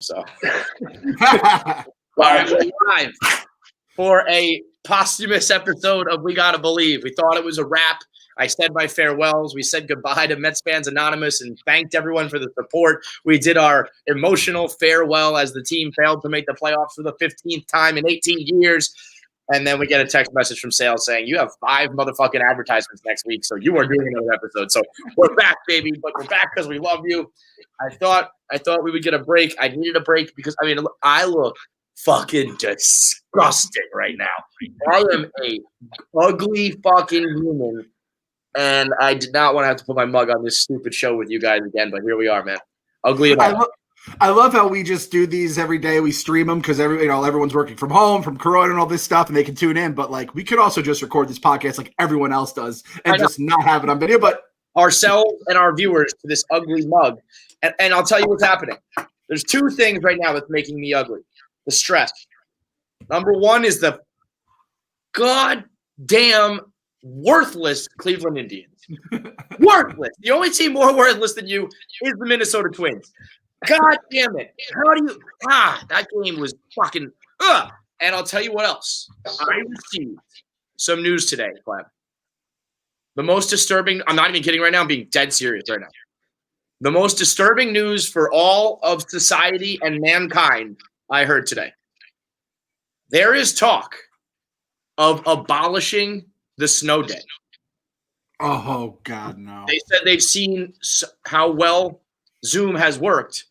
So, we're live for a posthumous episode of We Gotta Believe. We thought it was a wrap. I said my farewells. We said goodbye to Mets Fans Anonymous and thanked everyone for the support. We did our emotional farewell as the team failed to make the playoffs for the 15th time in 18 years. And then we get a text message from Sales saying, you have 5 motherfucking advertisements next week, so you are doing another episode. So we're back, baby, but we're back because we love you. I thought we would get a break. I needed a break because, I mean, I look fucking disgusting right now. I am a ugly fucking human, and I did not want to have to put my mug on this stupid show with you guys again, but here we are, man. Ugly enough. I love how we just do these every day. We stream them because everyone's working from home, from Corona and all this stuff, and they can tune in. But like, we could also just record this podcast like everyone else does and just not have it on video. But ourselves and our viewers to this ugly mug, and I'll tell you what's happening. There's 2 things right now that's making me ugly. The stress. Number 1 is the goddamn worthless Cleveland Indians. Worthless. The only team more worthless than you is the Minnesota Twins. God damn it. How do you that game was fucking And I'll tell you what else. I received some news today, Clem. The most disturbing, I'm not even kidding right now, I'm being dead serious right now. The most disturbing news for all of society and mankind I heard today. There is talk of abolishing the snow day. Oh, God, no. They said they've seen how well Zoom has worked,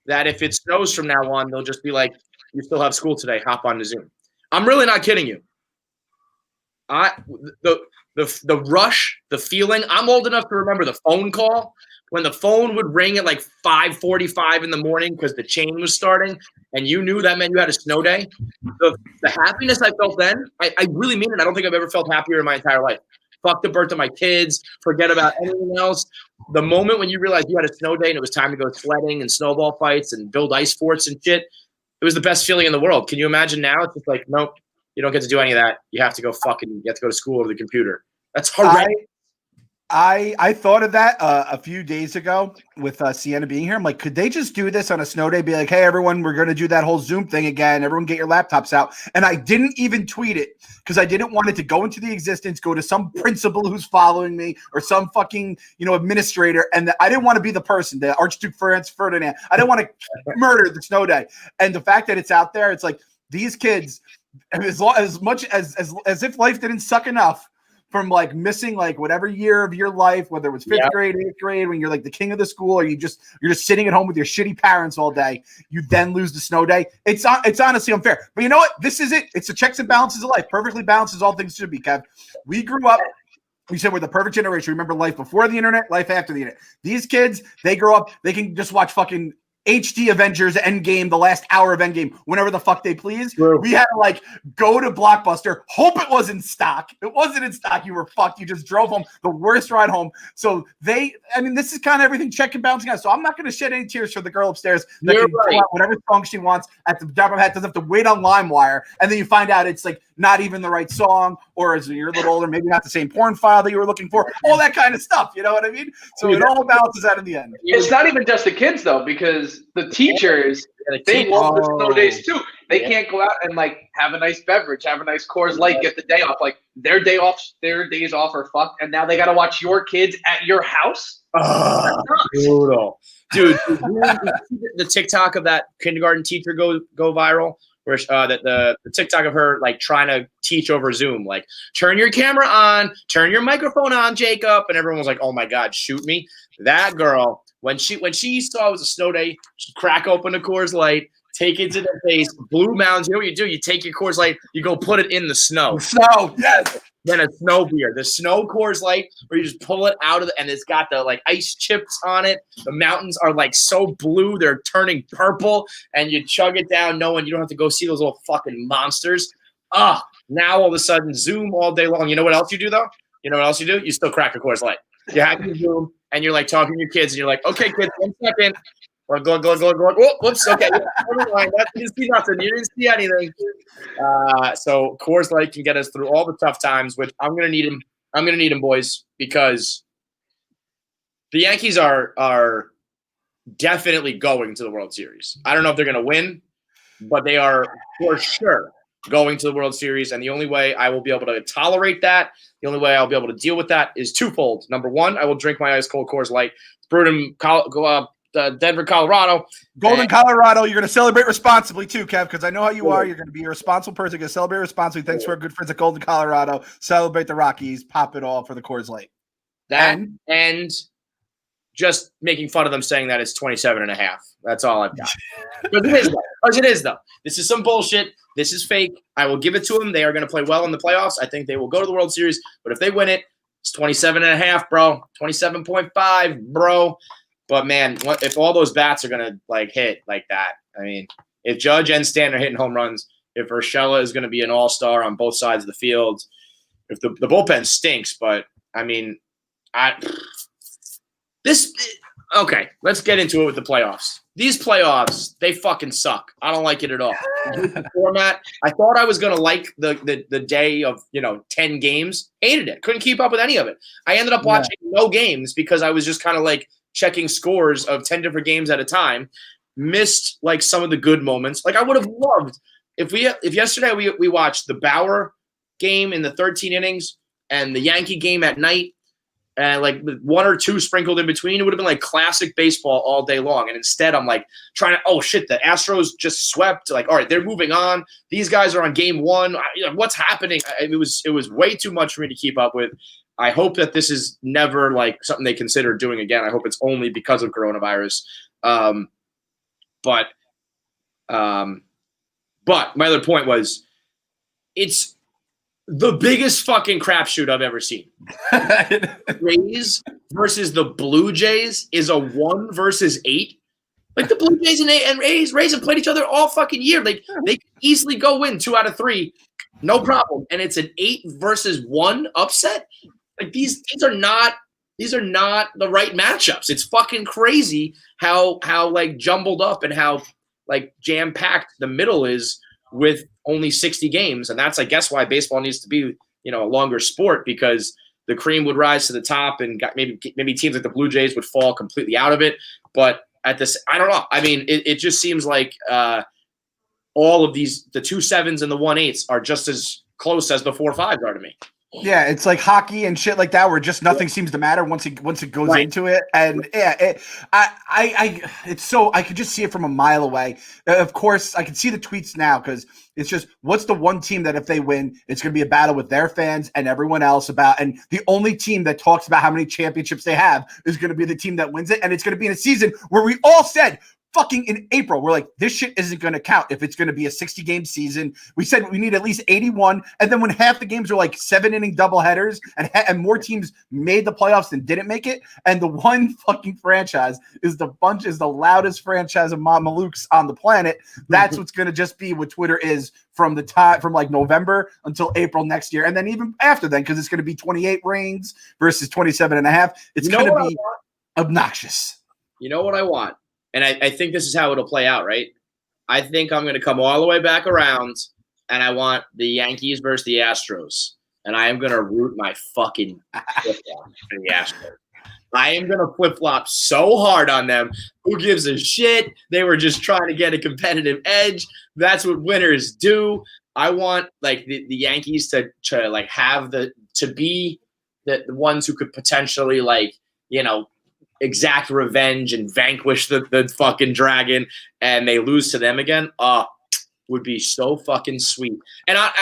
that if it snows from now on, they'll just be like, you still have school today, hop on to Zoom. I'm really not kidding you. The rush, the feeling, I'm old enough to remember the phone call when the phone would ring at like 5:45 in the morning because the chain was starting and you knew that meant you had a snow day. The happiness I felt then, I really mean it. I don't think I've ever felt happier in my entire life. Fuck the birth of my kids, forget about anything else. The moment when you realized you had a snow day and it was time to go sledding and snowball fights and build ice forts and shit, it was the best feeling in the world. Can you imagine now? It's just like, nope, you don't get to do any of that. You have to go you have to go to school over the computer. That's horrendous. I thought of that a few days ago with Sienna being here. I'm like, could they just do this on a snow day? Be like, hey, everyone, we're going to do that whole Zoom thing again. Everyone get your laptops out. And I didn't even tweet it because I didn't want it to go into the existence, go to some principal who's following me or some fucking, administrator. And I didn't want to be the person, the Archduke Franz Ferdinand. I didn't want to murder the snow day. And the fact that it's out there, it's like these kids, as much as if life didn't suck enough, from like missing like whatever year of your life, whether it was 5th grade, 8th grade, when you're like the king of the school, or you're just sitting at home with your shitty parents all day, you then lose the snow day. It's honestly unfair. But you know what? This is it. It's the checks and balances of life. Perfectly balanced as all things should be, Kev. We grew up. We said we're the perfect generation. Remember life before the internet, life after the internet. These kids, they grow up, they can just watch fucking HD Avengers Endgame, the last hour of Endgame, whenever the fuck they please. True. We had to like go to Blockbuster, hope it was in stock. It wasn't in stock. You were fucked. You just drove home, the worst ride home. So this is kind of everything check and balancing out. So I'm not going to shed any tears for the girl upstairs that can pull out whatever song she wants at the drop of a hat, doesn't have to wait on LimeWire. And then you find out it's like not even the right song, or as you're a little older, maybe not the same porn file that you were looking for, all that kind of stuff. You know what I mean? So it all balances out in the end. It's not even just the kids though, because the teachers, they love the snow days too. They can't go out and like have a nice beverage, have a nice Coors Light, get the day off. Like their days off are fucked, and now they got to watch your kids at your house. Brutal, dude. The TikTok of that kindergarten teacher go viral, where the TikTok of her like trying to teach over Zoom, like turn your camera on, turn your microphone on, Jacob, and everyone was like, oh my God, shoot me. That girl. When she saw it was a snow day, she'd crack open a Coors Light, take it to the face, Blue Mountains. You know what you do? You take your Coors Light, you go put it in the snow. Snow, yes. Then a snow beer. The snow Coors Light, where you just pull it out of and it's got the like ice chips on it. The mountains are like so blue, they're turning purple, and you chug it down knowing you don't have to go see those little fucking monsters. Now all of a sudden, Zoom all day long. You know what else you do though? You know what else you do? You still crack a Coors Light. You have your Zoom. And you're like talking to your kids, and you're like, okay, kids, 1 second. Or go. Oh, whoops. Okay. Never mind. You didn't see nothing. You didn't see anything. So Coors Light can get us through all the tough times, which I'm going to need him. I'm going to need him, boys, because the Yankees are definitely going to the World Series. I don't know if they're going to win, but they are for sure going to the World Series. And the only way I will be able to tolerate that, the only way I'll be able to deal with that is twofold. Number one, I will drink my ice cold Coors Light. Brewed in Denver, Colorado. Golden, Colorado. You're going to celebrate responsibly too, Kev, because I know how you are. You're going to be a responsible person. You're going to celebrate responsibly. Thanks to our good friends at Golden, Colorado. Celebrate the Rockies. Pop it all for the Coors Light. That and just making fun of them saying that it's 27.5. That's all I've got. Because it is, though. This is some bullshit. This is fake. I will give it to them. They are going to play well in the playoffs. I think they will go to the World Series. But if they win it, it's 27.5, bro. 27.5, bro. But, man, if all those bats are going to, like, hit like that, I mean, if Judge and Stan are hitting home runs, if Urshela is going to be an all-star on both sides of the field, if the bullpen stinks, but, I mean, okay, let's get into it with the playoffs. These playoffs, they fucking suck. I don't like it at all. The format, I thought I was going to like the day of, 10 games. Hated it. Couldn't keep up with any of it. I ended up watching no games because I was just kind of like checking scores of 10 different games at a time. Missed like some of the good moments. Like I would have loved if yesterday we watched the Bauer game in the 13 innings and the Yankee game at night, and like one or two sprinkled in between, it would have been like classic baseball all day long. And instead I'm like trying to, oh shit, the Astros just swept. Like, all right, they're moving on. These guys are on game one. What's happening? It was way too much for me to keep up with. I hope that this is never like something they consider doing again. I hope it's only because of coronavirus. But my other point was it's the biggest fucking crapshoot I've ever seen. Rays versus the Blue Jays is a 1 versus 8. Like the Blue Jays and Rays have played each other all fucking year. Like they can easily go win 2 out of 3, no problem. And it's an 8 versus 1 upset. Like these are not the right matchups. It's fucking crazy how like jumbled up and how like jam packed the middle is with only 60 games. And that's, I guess, why baseball needs to be, a longer sport, because the cream would rise to the top and maybe teams like the Blue Jays would fall completely out of it. But at this, I don't know. I mean, it just seems like all of these, the 2 7s and the 1 8s are just as close as the 4 5s are to me. Yeah, it's like hockey and shit like that, where just nothing seems to matter once it goes Right. into it. And yeah, it's so I could just see it from a mile away. Of course, I can see the tweets now because it's just what's the one team that if they win, it's going to be a battle with their fans and everyone else about. And the only team that talks about how many championships they have is going to be the team that wins it, and it's going to be in a season where we all said. Fucking in April, we're like, this shit isn't going to count if it's going to be a 60-game season. We said we need at least 81, and then when half the games are like 7-inning doubleheaders, and more teams made the playoffs than didn't make it, and the one fucking franchise is the loudest franchise of Mamalukes on the planet. That's what's going to just be what Twitter is from like November until April next year, and then even after then, because it's going to be 28 rings versus 27.5. It's going to be obnoxious. You know what I want? And I think this is how it'll play out, right? I think I'm going to come all the way back around, and I want the Yankees versus the Astros. And I am going to root my fucking flip-flop for the Astros. I am going to flip-flop so hard on them. Who gives a shit? They were just trying to get a competitive edge. That's what winners do. I want like the Yankees to like have to be the ones who could potentially like, exact revenge and vanquish the fucking dragon, and they lose to them again. Would be so fucking sweet. And I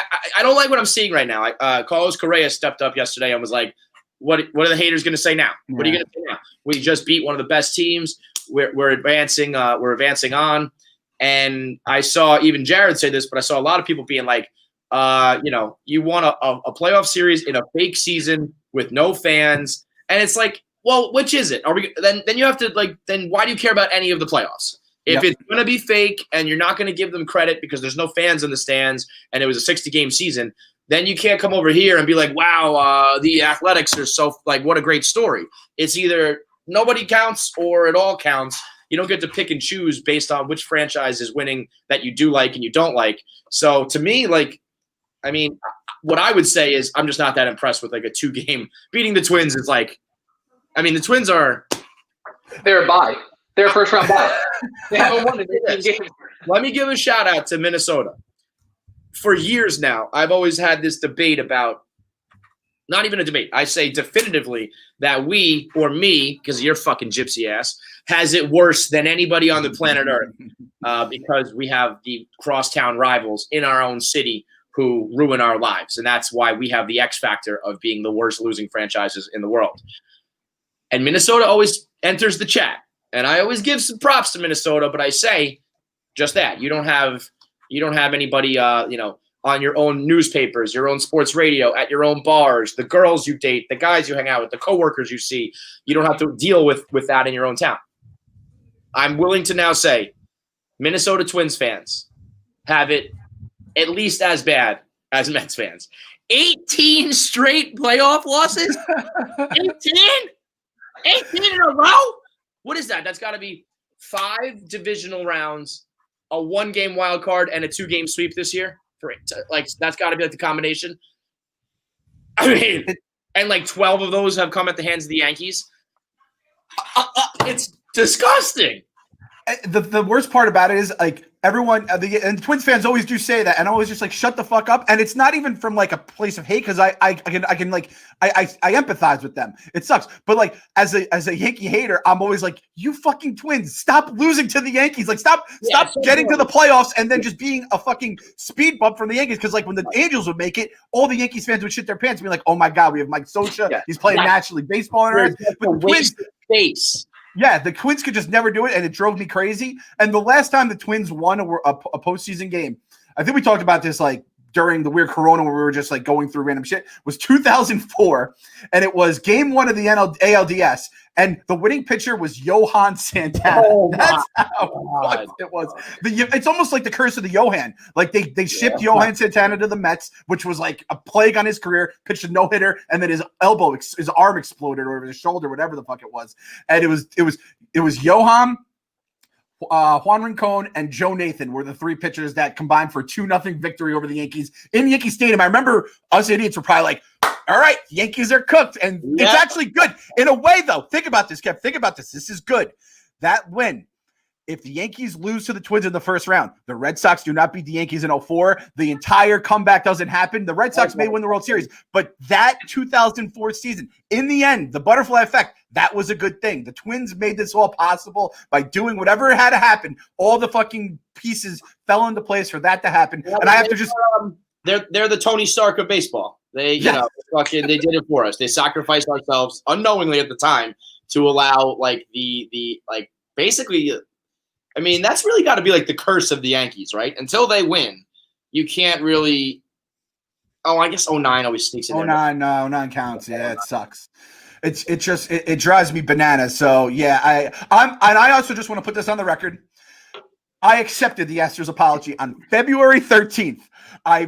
don't like what I'm seeing right now. Carlos Correa stepped up yesterday and was like, what are the haters going to say now? Yeah. What are you going to say now? We just beat one of the best teams. We're advancing. We're advancing on. And I saw even Jared say this, but I saw a lot of people being like, you want a playoff series in a fake season with no fans. And it's like, well, which is it? Are we then you have to then why do you care about any of the playoffs? If it's going to be fake and you're not going to give them credit because there's no fans in the stands and it was a 60-game season, then you can't come over here and be like, wow, the Athletics are so like, what a great story. It's either nobody counts or it all counts. You don't get to pick and choose based on which franchise is winning that you do like and you don't like. So to me, what I would say is I'm just not that impressed with like a 2-game beating the Twins. Is like, the Twins are. They're a bye. They're a first round bye. They haven't won in 18 games. Let me give a shout out to Minnesota. For years now, I've always had this debate about, not even a debate, I say definitively that we, or me, because you're fucking gypsy ass, has it worse than anybody on the planet Earth because we have the crosstown rivals in our own city who ruin our lives. And that's why we have the X factor of being the worst losing franchises in the world. And Minnesota always enters the chat. And I always give some props to Minnesota, but I say just that. You don't have anybody on your own newspapers, your own sports radio, at your own bars, the girls you date, the guys you hang out with, the coworkers you see. You don't have to deal with that in your own town. I'm willing to now say Minnesota Twins fans have it at least as bad as Mets fans. 18 straight playoff losses? 18? 18 in a row? What is that? That's got to be 5 divisional rounds, a 1-game wild card, and a 2-game sweep this year. That's got to be like the combination. I mean, and like 12 of those have come at the hands of the Yankees. It's disgusting. The worst part about it is like everyone and Twins fans always do say that, and I always just like shut the fuck up. And it's not even from like a place of hate because I can empathize with them. It sucks, but like as a Yankee hater, I'm always like, you fucking Twins, stop losing to the Yankees. Like stop getting to the playoffs and then just being a fucking speed bump from the Yankees. Because like when the Angels would make it, all the Yankees fans would shit their pants and be like, oh my god, we have Mike Scioscia. Yeah. He's playing National League Baseball in our heads. But the Twins face. Yeah, the Twins could just never do it, and it drove me crazy. And the last time the Twins won a postseason game, I think we talked about this like during the weird Corona where we were just like going through random shit, was 2004, and it was game 1 of the ALDS, and the winning pitcher was Johan Santana. Oh, that's how it was. It's almost like the curse of the Johan. Like they shipped Johan Santana to the Mets, which was like a plague on his career, pitched a no-hitter, and then his arm exploded or his shoulder, whatever the fuck it was. And it was Johan, Juan Rincon, and Joe Nathan were the 3 pitchers that combined for 2-0 victory over the Yankees in Yankee Stadium. I remember us idiots were probably like, all right, Yankees are cooked. And it's actually good. In a way, though, think about this, Kev. Think about this. This is good. That win, if the Yankees lose to the Twins in the first round, the Red Sox do not beat the Yankees in 2004, the entire comeback doesn't happen. The Red Sox may win the World Series. But that 2004 season, in the end, the butterfly effect, that was a good thing. The Twins made this all possible by doing whatever had to happen. All the fucking pieces fell into place for that to happen. And I have to just they're the Tony Stark of baseball. They they did it for us. They sacrificed ourselves unknowingly at the time to allow like the basically. I mean, that's really got to be like the curse of the Yankees, right? Until they win, you can't really. Oh, I guess 09 always sneaks in. 09, no, 09 counts. Yeah, it sucks. It drives me bananas. So yeah, I also just want to put this on the record. I accepted the Astros apology on February 13th. I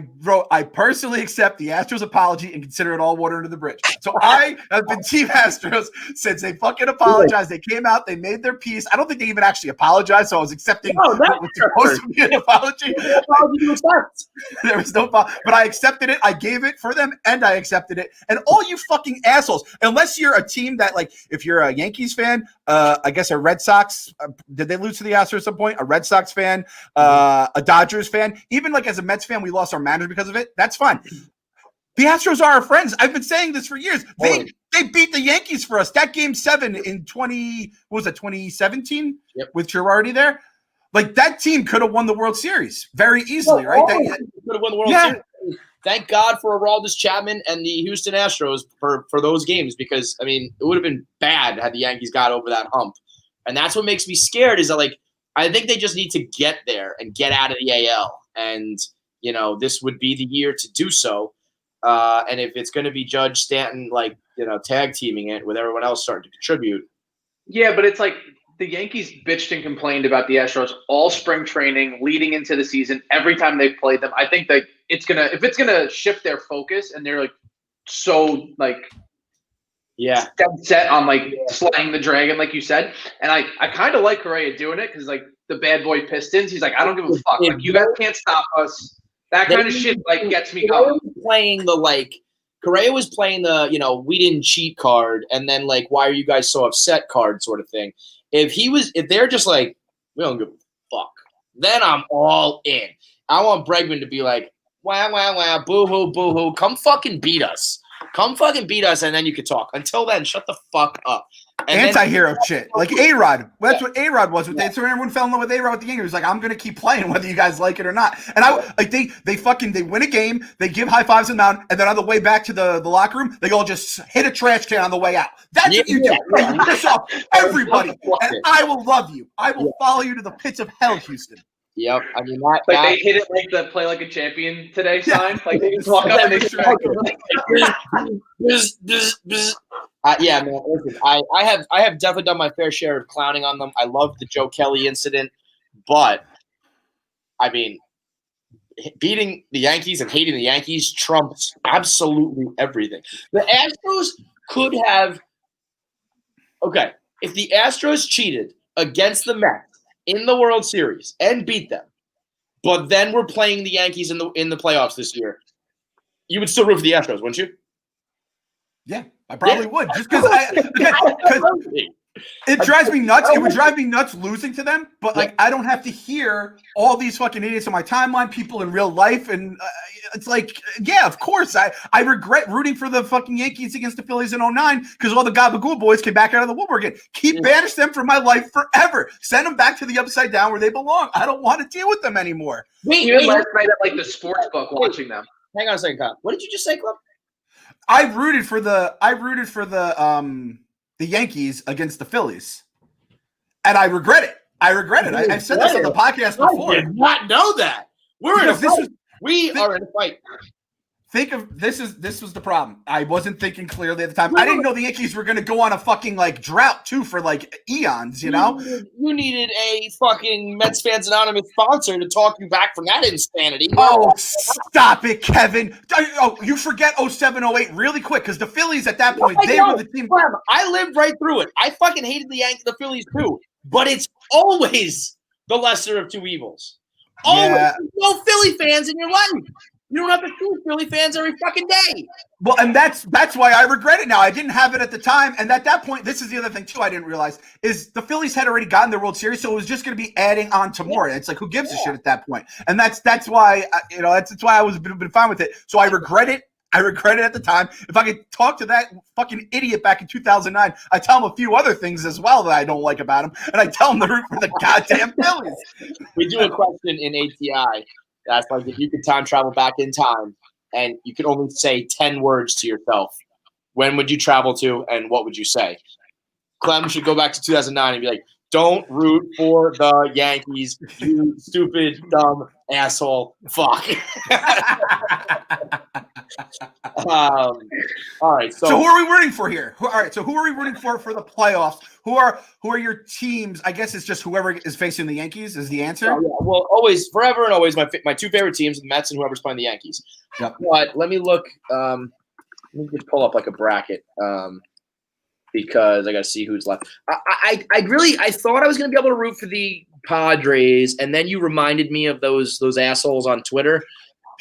personally accept the Astros apology and consider it all water under the bridge. So I have been Team Astros since they fucking apologized. They came out, they made their peace. I don't think they even actually apologized, so I was accepting what was supposed to be an apology. There was no apology, but I accepted it. I gave it for them, and I accepted it. And all you fucking assholes, unless you're a team that, like, if you're a Yankees fan, I guess a Red Sox, did they lose to the Astros at some point? A Red Sox fan, a Dodgers fan, even like as a Mets fan, we lost our manager because of it. That's fine. The Astros are our friends. I've been saying this for years. They beat the Yankees for us. That game 7 in 2017 with Girardi there. Like that team could have won the World Series very easily, right? They could have won the World Series. Thank God for Aroldis Chapman and the Houston Astros for those games, because I mean it would have been bad had the Yankees got over that hump. And that's what makes me scared is that, like, I think they just need to get there and get out of the AL. And, you know, this would be the year to do so. And if it's going to be Judge, Stanton, like, you know, tag teaming it with everyone else starting to contribute. Yeah, but it's like the Yankees bitched and complained about the Astros all spring training leading into the season. Every time they played them, I think that if it's gonna shift their focus and they're like so like dead set on like slaying the dragon, like you said. And I kind of like Correa doing it because like the bad boy Pistons, he's like, I don't give a fuck. Like you guys can't stop us. That kind of shit like gets me going. Correa was playing the, you know, we didn't cheat card, and then like, why are you guys so upset card sort of thing. if they're just like, we don't give a fuck, then I'm all in. I want Bregman to be like, wow, wow, wow, boo-hoo, boo-hoo. Come fucking beat us. Come fucking beat us, and then you can talk. Until then, shut the fuck up. Anti-hero shit. Like A-Rod. That's what A-Rod was with that. So everyone fell in love with A-Rod with the Yankees. He was like, I'm gonna keep playing whether you guys like it or not. And they win a game, they give high fives and mound, and then on the way back to the locker room, they all just hit a trash can on the way out. That's what you do. You piss off everybody, and I will love you. I will follow you to the pits of hell, Houston. Yep, I mean they hit it like the "play like a champion" today sign. Like they just walk up and they strike. Yeah, man. Listen, I have definitely done my fair share of clowning on them. I love the Joe Kelly incident, but I mean, beating the Yankees and hating the Yankees trumps absolutely everything. The Astros could have. Okay, if the Astros cheated against the Mets in the World Series and beat them, but then we're playing the Yankees in the playoffs this year, you would still root for the Astros, wouldn't you? Yeah, I probably would. Just because it drives me nuts. It would drive me nuts losing to them, but like I don't have to hear all these fucking idiots on my timeline, people in real life, and it's like, yeah, of course. I regret rooting for the fucking Yankees against the Phillies in 2009 because all the Gabagool boys came back out of the woodwork again. Banish them from my life forever. Send them back to the upside down where they belong. I don't want to deal with them anymore. Even last night at like the sports book watching them. Hang on a second, Kyle. What did you just say, Club? I rooted for the Yankees against the Phillies, and I regret it. I've said this on the podcast before. I did not know that. We're in a fight. We are in a fight. Think of this was the problem. I wasn't thinking clearly at the time. I didn't know the Yankees were going to go on a fucking like drought too for like eons. You know, you needed a fucking Mets Fans Anonymous sponsor to talk you back from that insanity. Oh, stop it, Kevin! Oh, you forget 07, 08 really quick because the Phillies at that point they were the team. I lived right through it. I fucking hated the Phillies too, but it's always the lesser of two evils. Always, no Philly fans in your life. You don't have to see Philly fans every fucking day. Well, and that's why I regret it now. I didn't have it at the time, and at that point, this is the other thing too. I didn't realize is the Phillies had already gotten their World Series, so it was just going to be adding on to more. It's like who gives a shit at that point? And that's why that's why I was been fine with it. So I regret it. I regret it at the time. If I could talk to that fucking idiot back in 2009, I tell him a few other things as well that I don't like about him, and I tell him to root for the goddamn Phillies. We do a question in ATI. That's like if you could time travel back in time and you could only say 10 words to yourself, when would you travel to and what would you say? Clem should go back to 2009 and be like, don't root for the Yankees, you stupid, dumb asshole. Fuck. All right. So who are we rooting for here? Who are we rooting for the playoffs? Who are your teams? I guess it's just whoever is facing the Yankees is the answer. Yeah. Well, always, forever and always, my two favorite teams, the Mets and whoever's playing the Yankees. Yep. But let me look. Let me just pull up like a bracket. Because I got to see who's left. I thought I was going to be able to root for the Padres, and then you reminded me of those assholes on Twitter.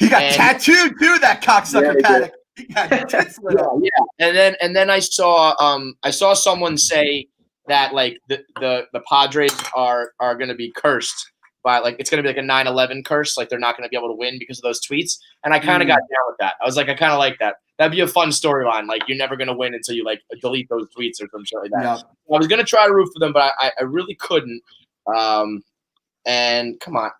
He got tattooed too, that cocksucker Paddock. He got tits lit up. Yeah. And then I saw someone say that like the Padres are going to be cursed by like it's going to be like a 9/11 curse, like they're not going to be able to win because of those tweets. And I kind of got down with that. I was like, I kind of like that. That'd be a fun storyline. Like you're never going to win until you like delete those tweets or some shit like that. Yeah. I was going to try to root for them, but I really couldn't. And come on,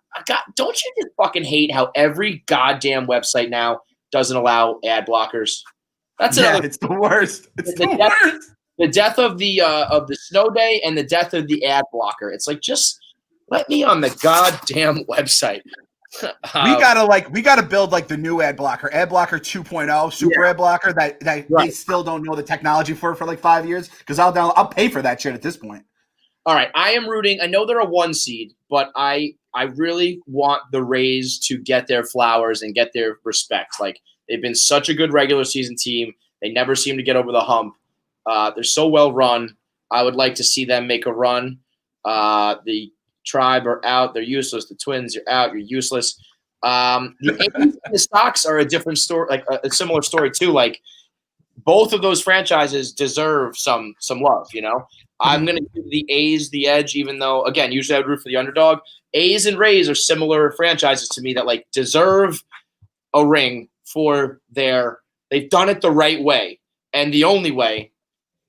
don't you just fucking hate how every goddamn website now doesn't allow ad blockers? That's it's the worst. It's the worst. The death of the snow day and the death of the ad blocker. It's like just let me on the goddamn website. We gotta build like the new ad blocker 2.0, super ad blocker that they still don't know the technology for like 5 years. Because I'll pay for that shit at this point. All right, I am rooting. I know they're a 1 seed, but I really want the Rays to get their flowers and get their respect. Like they've been such a good regular season team. They never seem to get over the hump. They're so well run. I would like to see them make a run. The Tribe are out. They're useless. The Twins, you're out. You're useless. The A's and the Sox are a different story, like a similar story too. Like both of those franchises deserve some love. I'm going to give the A's the edge, even though, again, usually I would root for the underdog. A's and Rays are similar franchises to me that like deserve a ring for they've done it the right way and the only way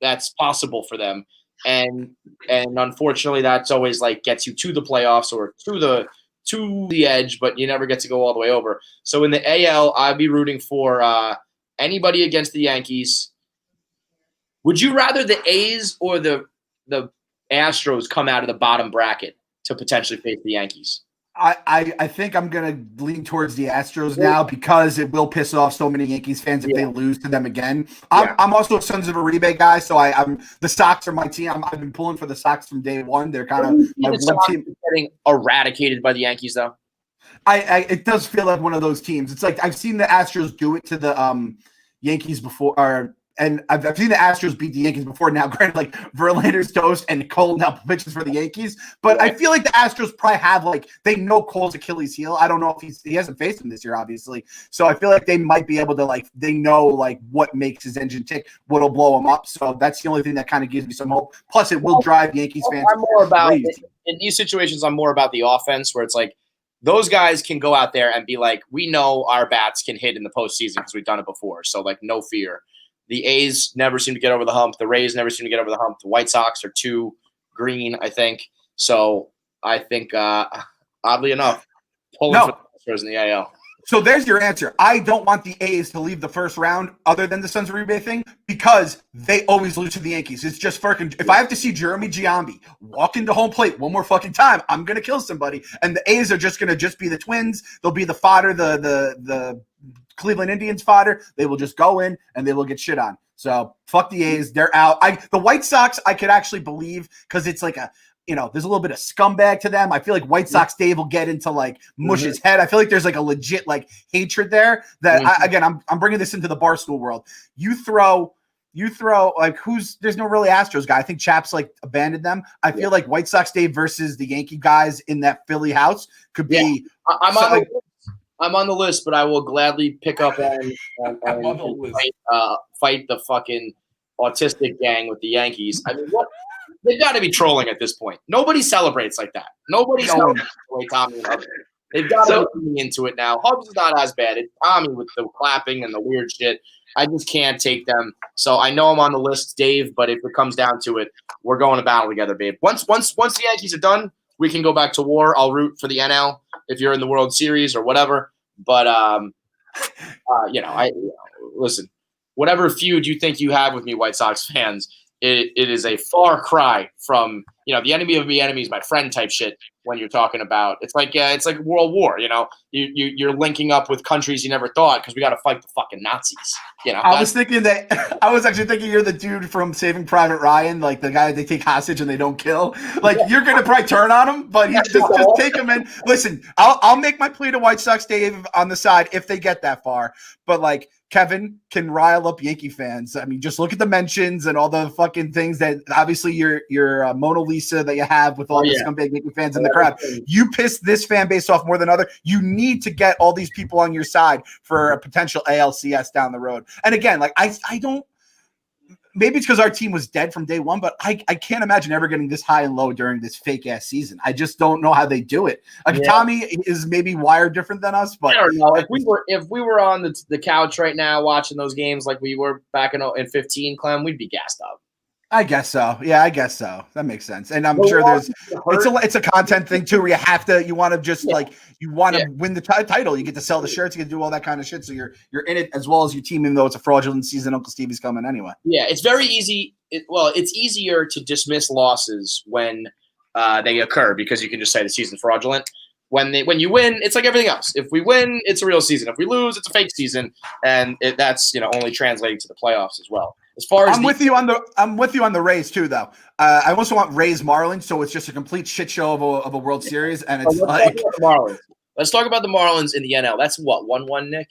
that's possible for them. And unfortunately, that's always like gets you to the playoffs or to the edge, but you never get to go all the way over. So in the AL, I'd be rooting for anybody against the Yankees. Would you rather the A's or the Astros come out of the bottom bracket to potentially face the Yankees? I think I'm gonna lean towards the Astros now because it will piss off so many Yankees fans if they lose to them again. I'm also a Sons of Uribe guy, so I'm the Sox are my team. I've been pulling for the Sox from day one. They're kind of my one team. Getting eradicated by the Yankees, though. It does feel like one of those teams. It's like I've seen the Astros do it to the Yankees before, and I've seen the Astros beat the Yankees before. Now, granted, like Verlander's toast and Cole now pitches for the Yankees, but I feel like the Astros probably have they know Cole's Achilles heel. I don't know if he hasn't faced him this year, obviously. So I feel like they might be able to they know what makes his engine tick, what'll blow him up. So that's the only thing that kind of gives me some hope. Plus, it will drive Yankees fans. I'm more about in these situations. I'm more about the offense where it's like those guys can go out there and be like, we know our bats can hit in the postseason because we've done it before. So no fear. The A's never seem to get over the hump. The Rays never seem to get over the hump. The White Sox are too green, I think. So I think, oddly enough, pulling for the Astros in the AL. So there's your answer. I don't want the A's to leave the first round other than the Sons of Uribe thing because they always lose to the Yankees. It's just fucking – if I have to see Jeremy Giambi walk into home plate one more fucking time, I'm going to kill somebody. And the A's are just going to be the Twins. They'll be the fodder, the Cleveland Indians fodder. They will just go in and they will get shit on. So fuck the A's. They're out. The White Sox I could actually believe because it's like there's a little bit of scumbag to them. I feel like White Sox Dave will get into mush his head. I feel like there's a legit hatred there that I'm bringing this into the Barstool world. You throw there's no really Astros guy. I think Chaps abandoned them. I feel like White Sox Dave versus the Yankee guys in that Philly house could be. I'm on the list, but I will gladly pick up and fight the fucking autistic gang with the Yankees. I mean, what? They've got to be trolling at this point. Nobody celebrates like that. Nobody celebrates the way Tommy and Hubs. They've got to be leaning into it now. Hubs is not as bad. It's Tommy with the clapping and the weird shit. I just can't take them. So I know I'm on the list, Dave, but if it comes down to it, we're going to battle together, babe. Once the Yankees are done, we can go back to war. I'll root for the NL if you're in the World Series or whatever. But listen, whatever feud you think you have with me, White Sox fans, it is a far cry from the enemy of me enemy is my friend type shit. When you're talking about it's like World War, you're linking up with countries you never thought because we got to fight the fucking Nazis. I was actually thinking you're the dude from Saving Private Ryan, like the guy they take hostage and they don't kill. You're gonna probably turn on him, but just take him in. Listen, I'll make my plea to White Sox Dave on the side if they get that far, but Kevin can rile up Yankee fans. I mean, just look at the mentions and all the fucking things that obviously your Mona Lisa that you have with all the scumbag Yankee fans in the crowd. You piss this fan base off more than other. You need to get all these people on your side for a potential ALCS down the road. And again, I don't. Maybe it's because our team was dead from day one, but I can't imagine ever getting this high and low during this fake ass season. I just don't know how they do it. Tommy is maybe wired different than us, but I don't know. If we were on the couch right now watching those games like we were back in 15, Clem, we'd be gassed up. I guess so. Yeah, I guess so. That makes sense. And I'm sure it's a content thing too, where you want to just win the title. You get to sell the shirts, you get to do all that kind of shit. So you're in it as well as your team, even though it's a fraudulent season. Uncle Stevie's coming anyway. Yeah, it's very easy. It's easier to dismiss losses when they occur because you can just say the season's fraudulent. When you win, it's like everything else. If we win, it's a real season. If we lose, it's a fake season, and that's only translating to the playoffs as well. As far as I'm with you on the Rays too, though. I also want Rays Marlins, so it's just a complete shit show of a World Series, and it's Marlins. Let's talk about the Marlins in the NL. That's what 1-1, Nick.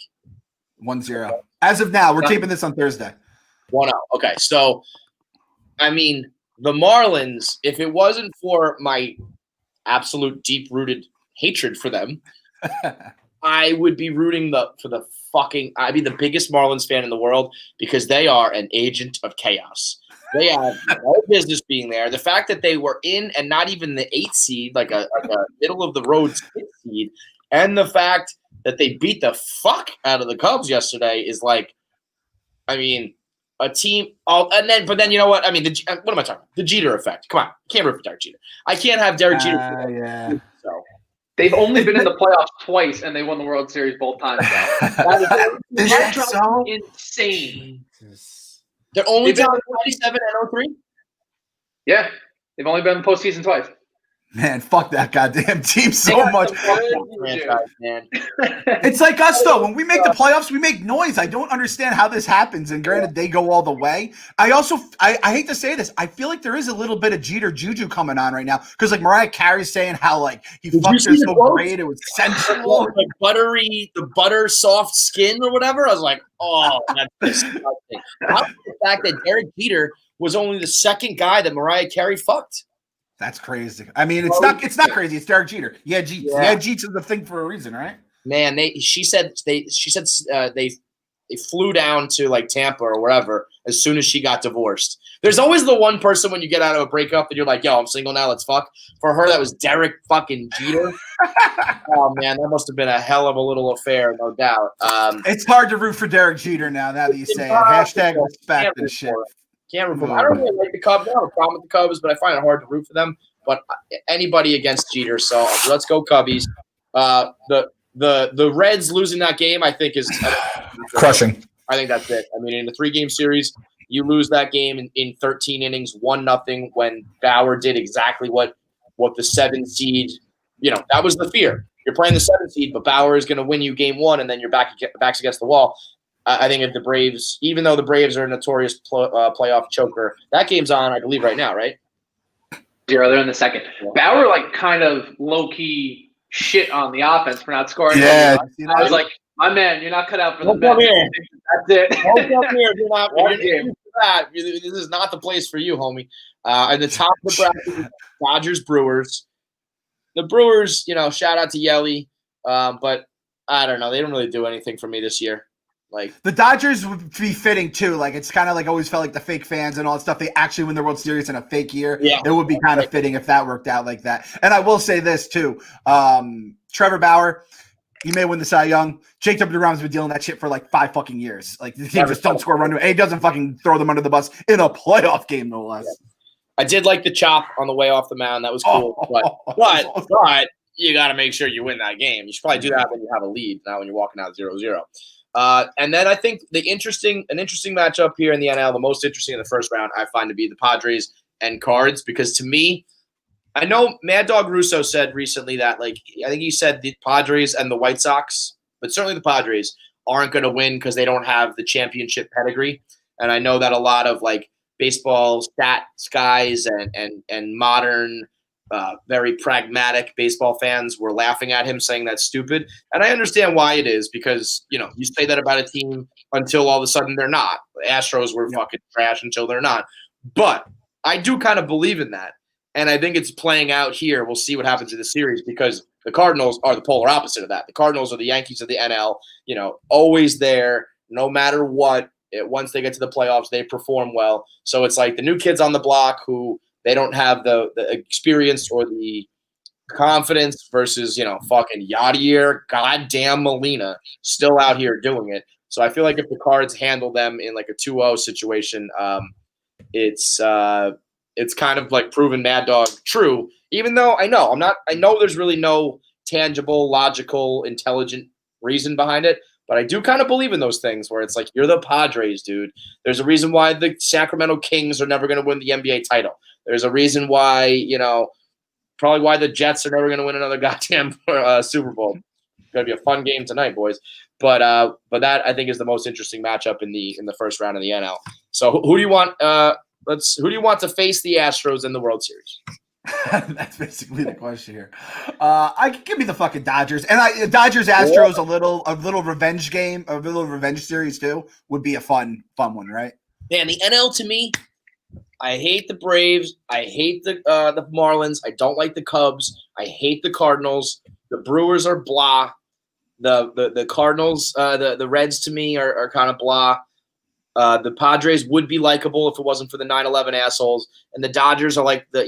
1-0. As of now, we're taping this on Thursday. 1-0. Okay, so I mean the Marlins. If it wasn't for my absolute deep-rooted hatred for them, I would be rooting for the fucking. I'd be the biggest Marlins fan in the world because they are an agent of chaos. They have no business being there. The fact that they were in and not even the 8th seed, like a middle of the road 6th seed, and the fact that they beat the fuck out of the Cubs yesterday is like, I mean, a team. But then you know what? I mean, what am I talking about? The Jeter effect. Come on, you can't root for Derek Jeter. I can't have Derek Jeter. Yeah. So. They've only been in the playoffs twice, and they won the World Series both times. Is that so? Insane. They're only top 97 and 03? Yeah. They've only been in the postseason twice. Man, fuck that goddamn team so much. Franchise, man. It's like us, though. When we make the playoffs, we make noise. I don't understand how this happens. And granted, they go all the way. I hate to say this. I feel like there is a little bit of Jeter juju coming on right now. Because, like, Mariah Carey's saying how, like, he fucked her so great. It was sensual. Like the butter soft skin or whatever. I was like, oh, that's disgusting. How about the fact that Derek Jeter was only the second guy that Mariah Carey fucked? That's crazy. I mean, it's not crazy. It's Derek Jeter. Yeah, Jeets. Yeah, Jeets is the thing for a reason, right? Man, she said they flew down to like Tampa or wherever as soon as she got divorced. There's always the one person when you get out of a breakup and you're like, yo, I'm single now, let's fuck. For her, that was Derek fucking Jeter. Oh man, that must have been a hell of a little affair, no doubt. It's hard to root for Derek Jeter now that you say it. Hashtag respect and shit. Can't root for them. I don't really like the Cubs. I don't have a problem with the Cubs, but I find it hard to root for them. But anybody against Jeter, so let's go Cubbies. The Reds losing that game, I think, is crushing. I think that's it. I mean, in a 3-game series, you lose that game in 13 innings, 1-0, when Bauer did exactly what the 7 seed. You know, that was the fear. You're playing the 7 seed, but Bauer is going to win you game 1, and then your back's against the wall. I think if the Braves, even though the Braves are a notorious playoff choker, that game's on, I believe, right now, right? 0, they're in the second. Bauer, like, kind of low-key shit on the offense for not scoring. Yeah. I was like, my man, you're not cut out for the Don't come here. That's it. Don't come here. You're not that. This is not the place for you, homie. At the top of the bracket, Dodgers, Brewers. The Brewers, you know, shout out to Yelly, but I don't know. They don't really do anything for me this year. Like the Dodgers would be fitting too. Like it's kind of like always felt like the fake fans and all that stuff. They actually win the World Series in a fake year. Yeah. It would be kind of fitting if that worked out like that. And I will say this too. Trevor Bauer, he may win the Cy Young. Jacob DeGrom's been dealing that shit for like 5 fucking years. Like the team just don't score a run. And he doesn't fucking throw them under the bus in a playoff game, no less. Yeah. I did like the chop on the way off the mound. That was cool. But you got to make sure you win that game. You should probably do that when you have a lead, not when you're walking out 0-0. And then I think an interesting matchup here in the NL, the most interesting in the first round, I find to be the Padres and Cards, because to me, I know Mad Dog Russo said recently that, like, I think he said the Padres and the White Sox, but certainly the Padres aren't going to win because they don't have the championship pedigree. And I know that a lot of like baseball stats guys and modern very pragmatic baseball fans were laughing at him, saying that's stupid. And I understand why it is, because, you know, you say that about a team until all of a sudden they're not. The Astros were fucking trash until they're not. But I do kind of believe in that. And I think it's playing out here. We'll see what happens in the series, because the Cardinals are the polar opposite of that. The Cardinals are the Yankees of the NL, you know, always there, no matter what. Once they get to the playoffs, they perform well. So it's like the new kids on the block who they don't have the experience or the confidence versus, you know, fucking Yadier, goddamn Molina, still out here doing it. So I feel like if the Cards handle them in like a 2-0 situation, it's kind of like proven Mad Dog true. Even though I know there's really no tangible, logical, intelligent reason behind it. But I do kind of believe in those things where it's like, you're the Padres, dude. There's a reason why the Sacramento Kings are never going to win the NBA title. There's a reason why, you know, probably why the Jets are never going to win another goddamn Super Bowl. It's going to be a fun game tonight, boys. But that, I think, is the most interesting matchup in the first round of the NL. So who do you want? Who do you want to face the Astros in the World Series? That's basically the question here. I could give me the fucking Dodgers, and Dodgers Astros, a little revenge game, a little revenge series too would be a fun one, right? Man, the NL to me, I hate the Braves. I hate the Marlins. I don't like the Cubs. I hate the Cardinals. The Brewers are blah. The Cardinals, the Reds to me are kind of blah. The Padres would be likable if it wasn't for the 9/11 assholes, and the Dodgers are like I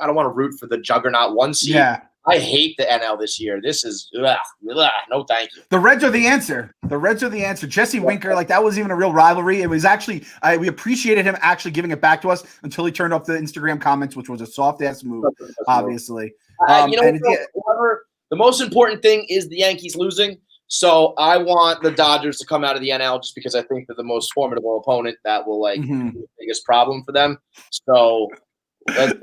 don't want to root for the juggernaut one seed. Yeah. I hate the NL this year. This is no thank you. The Reds are the answer. The Reds are the answer. Jesse Winker, like that wasn't even a real rivalry. It was actually we appreciated him actually giving it back to us until he turned off the Instagram comments, which was a soft ass move, obviously. However, the most important thing is the Yankees losing. So I want the Dodgers to come out of the NL just because I think they're the most formidable opponent that will be the biggest problem for them. So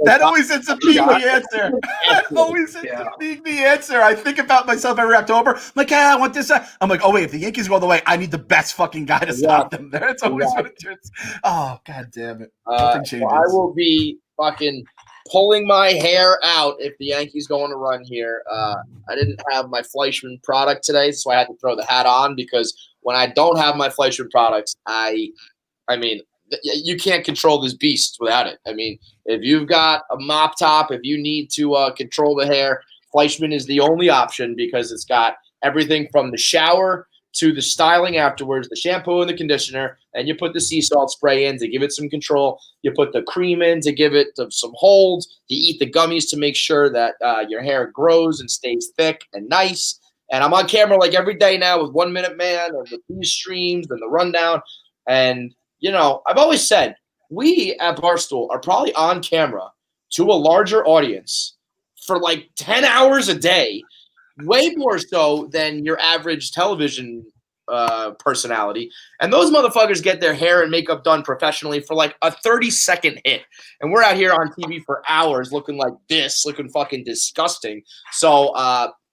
that always ends up being the answer. That always ends up being the answer. I think about myself every October. I'm like, I want this. I'm like, oh wait, if the Yankees go all the way, I need the best fucking guy to stop them. That's always what it is. Oh god damn it! Nothing changes. I will be fucking pulling my hair out if the Yankees go on a run here. I didn't have my Fleischmann product today, so I had to throw the hat on because when I don't have my Fleischmann products, I mean, you can't control this beast without it. I mean, if you've got a mop top, if you need to control the hair, Fleischmann is the only option because it's got everything from the shower to the styling afterwards, the shampoo and the conditioner, and you put the sea salt spray in to give it some control. You put the cream in to give it some hold. You eat the gummies to make sure that your hair grows and stays thick and nice. And I'm on camera like every day now with 1 Minute Man and the news streams and the rundown. And, I've always said we at Barstool are probably on camera to a larger audience for like 10 hours a day, way more so than your average television personality. And those motherfuckers get their hair and makeup done professionally for like a 30-second hit. And we're out here on TV for hours looking like this, looking fucking disgusting. So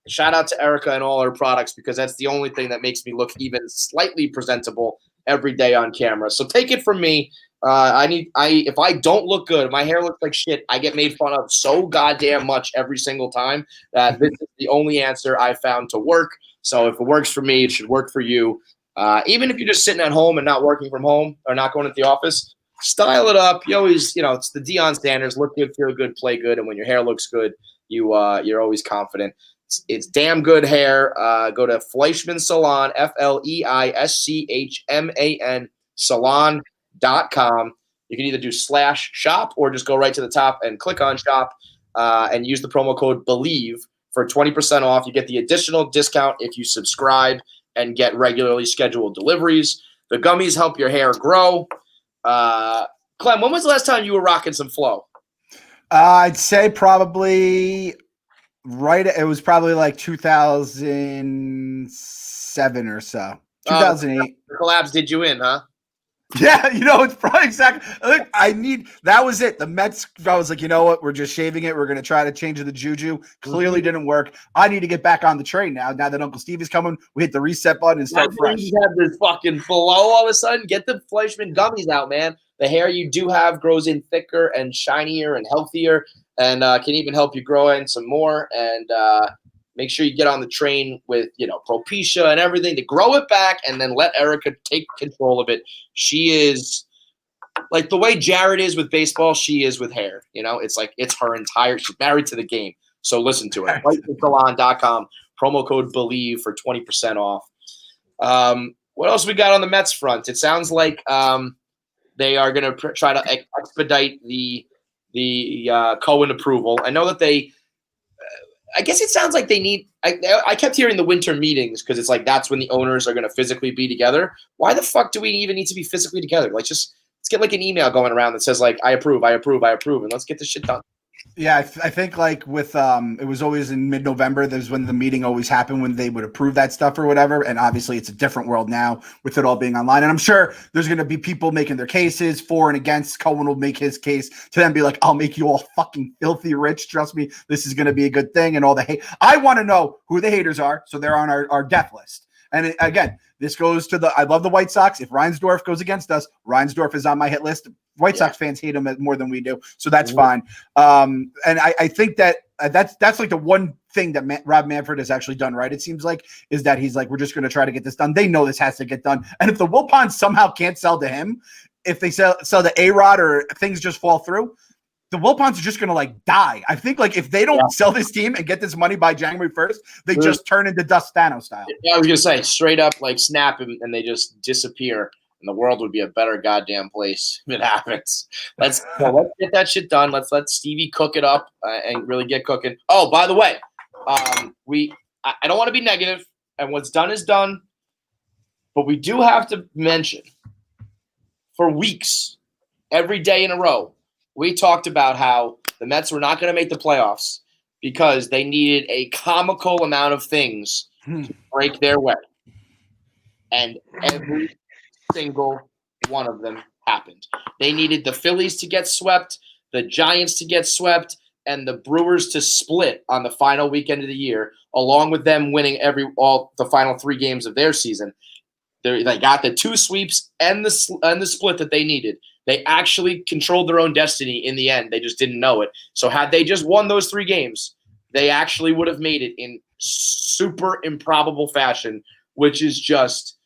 shout out to Erica and all her products because that's the only thing that makes me look even slightly presentable every day on camera. So take it from me. If I don't look good, my hair looks like shit, I get made fun of so goddamn much every single time that this is the only answer I found to work. So if it works for me, it should work for you. Even if you're just sitting at home and not working from home or not going to the office, style it up. You always, it's the Deion Sanders, look good, feel good, play good. And when your hair looks good, you're always confident. It's damn good hair. Go to Fleischmann Salon, FLEISCHMAN salon.com. You can either do /shop or just go right to the top and click on shop and use the promo code BELIEVE for 20% off. You get the additional discount if you subscribe and get regularly scheduled deliveries. The gummies help your hair grow. Clem, when was the last time you were rocking some Flow? I'd say probably it was probably like 2007 or so. 2008. The collabs did you in, huh? Yeah, it's probably exactly. That was it. The Mets, I was like, you know what? We're just shaving it. We're going to try to change the juju. Clearly didn't work. I need to get back on the train now. Now that Uncle Steve is coming, we hit the reset button and start fresh. You have this fucking flow all of a sudden. Get the Fleischmann gummies out, man. The hair you do have grows in thicker and shinier and healthier and can even help you grow in some more. And make sure you get on the train with, Propecia and everything to grow it back and then let Erica take control of it. She is like the way Jared is with baseball, she is with hair. It's like it's her entire – she's married to the game. So listen to her. Salon.com, promo code BELIEVE for 20% off. What else we got on the Mets front? It sounds like they are going to try to expedite the Cohen approval. I know that they – I guess it sounds like they need – I kept hearing the winter meetings because it's like that's when the owners are going to physically be together. Why the fuck do we even need to be physically together? Like let's get like an email going around that says like I approve, and let's get this shit done. Yeah, I think like with it was always in mid-November. There's when the meeting always happened when they would approve that stuff or whatever. And obviously it's a different world now with it all being online. And I'm sure there's going to be people making their cases for and against. Cohen will make his case to then be like, I'll make you all fucking filthy rich. Trust me, this is going to be a good thing. And all the hate. I want to know who the haters are. So they're on our death list. And again, this goes to I love the White Sox. If Reinsdorf goes against us, Reinsdorf is on my hit list. White Sox fans hate him more than we do. So that's fine. And I think that that's like the one thing that Rob Manfred has actually done right, it seems like, is that he's like, we're just going to try to get this done. They know this has to get done. And if the Wilpons somehow can't sell to him, if they sell to A-Rod or things just fall through, the Wilpons are just going to like die. I think like if they don't sell this team and get this money by January 1st, they just turn into Dust Thanos style. Yeah, I was going to say straight up like snap and they just disappear. And the world would be a better goddamn place if it happens. Let's get that shit done. Let's let Stevie cook it up and really get cooking. Oh, by the way, I don't want to be negative, and what's done is done. But we do have to mention, for weeks, every day in a row, we talked about how the Mets were not going to make the playoffs because they needed a comical amount of things to break their way. And every single one of them happened. They needed the Phillies to get swept, the Giants to get swept, and the Brewers to split on the final weekend of the year, along with them winning all the final 3 games of their season. They got the 2 sweeps and the split that they needed. They actually controlled their own destiny in the end. They just didn't know it. So had they just won those 3 games, they actually would have made it in super improbable fashion, which is just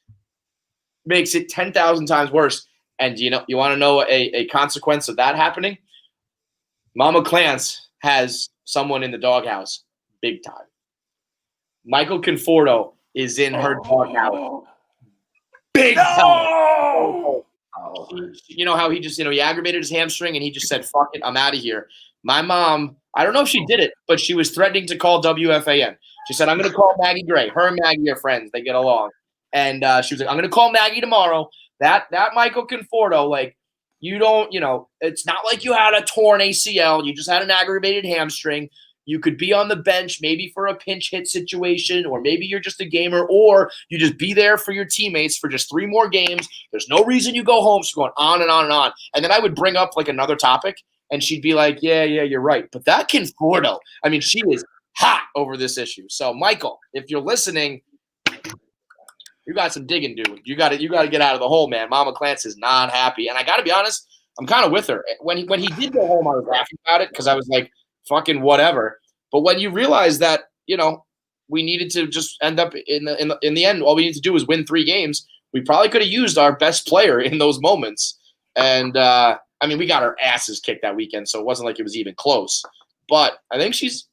makes it 10,000 times worse. And you want to know a consequence of that happening? Mama Clance has someone in the doghouse big time. Michael Conforto is in her doghouse big time. You know how he just, he aggravated his hamstring and he just said, fuck it, I'm out of here. My mom, I don't know if she did it, but she was threatening to call WFAN. She said, I'm going to call Maggie Gray. Her and Maggie are friends. They get along. And she was like, I'm going to call Maggie tomorrow. That Michael Conforto, like, you don't, it's not like you had a torn ACL. You just had an aggravated hamstring. You could be on the bench maybe for a pinch hit situation, or maybe you're just a gamer, or you just be there for your teammates for just 3 more games. There's no reason you go home. She's going on and on and on. And then I would bring up like another topic and she'd be like, yeah, you're right. But that Conforto, I mean, she is hot over this issue. So Michael, if you're listening, you got some digging, dude. You got to get out of the hole, man. Mama Clance is not happy. And I got to be honest, I'm kind of with her. When he did go home, I was laughing about it because I was like, fucking whatever. But when you realize that, we needed to just end up in the end, all we need to do is win 3 games. We probably could have used our best player in those moments. And I mean, we got our asses kicked that weekend, so it wasn't like it was even close. But I think she's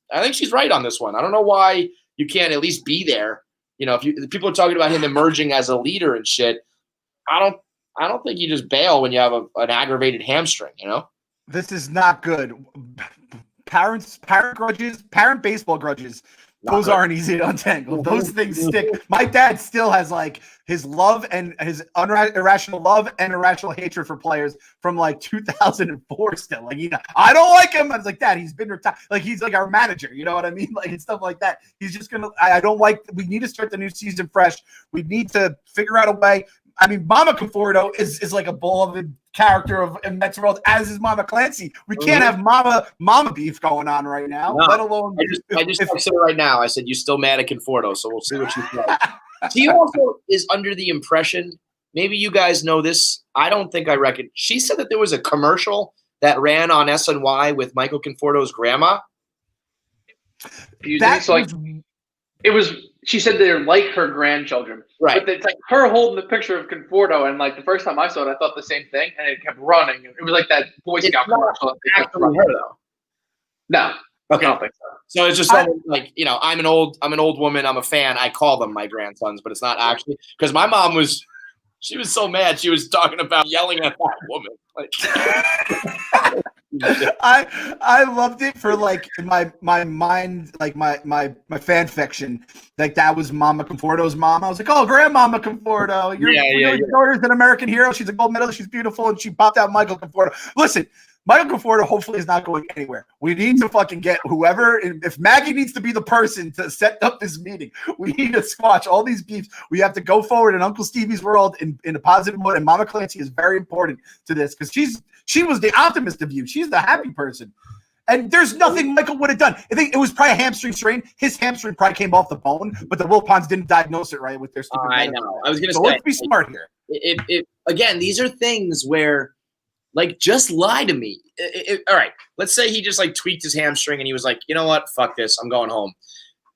right on this one. I don't know why you can't at least be there. If people are talking about him emerging as a leader and shit, I don't think you just bail when you have an aggravated hamstring. This is not good. Parent baseball grudges. Those aren't easy to untangle. Those things stick. My dad still has like his love and his irrational love and irrational hatred for players from like 2004 still. Like, I don't like him. I was like, Dad, he's been retired. Like, he's like our manager. You know what I mean? Like, and stuff like that. He's just going to, I don't like, we need to start the new season fresh. We need to figure out a way. I mean, Mama Conforto is like a beloved character of Mets world, as is Mama Clancy. We can't have Mama beef going on right now, let alone. I just texted her right now. I said, you still mad at Conforto, so we'll see what she says. She also is under the impression, maybe you guys know this, I don't think I reckon. She said that there was a commercial that ran on SNY with Michael Conforto's grandma. It was. She said they're like her grandchildren, right? But it's like her holding the picture of Conforto, and like the first time I saw it, I thought the same thing, and it kept running. It was like that Boy Scout commercial. Actually, her though. No, okay. I don't think so. So it's just like I'm an old woman. I'm a fan. I call them my grandsons, but it's not actually because my mom was. She was so mad. She was talking about yelling at that woman. Like, I loved it for like in my mind, like my fan fiction. Like that was Mama Conforto's mom. I was like, oh, Grandmama Conforto. Your daughter's an American hero. She's a gold medalist. She's beautiful, and she popped out Michael Conforto. Listen. Michael Conforto hopefully is not going anywhere. We need to fucking get whoever. If Maggie needs to be the person to set up this meeting, we need to squash all these beefs. We have to go forward in Uncle Stevie's world in a positive mode. And Mama Clancy is very important to this because she was the optimist of you. She's the happy person. And there's nothing Michael would have done. I think it was probably a hamstring strain. His hamstring probably came off the bone, but the Wilpons didn't diagnose it right with their stupid. I know. I was going to say. Let's be smart here. Again, these are things where. Like, just lie to me. All right, let's say he just, like, tweaked his hamstring and he was like, you know what, fuck this, I'm going home.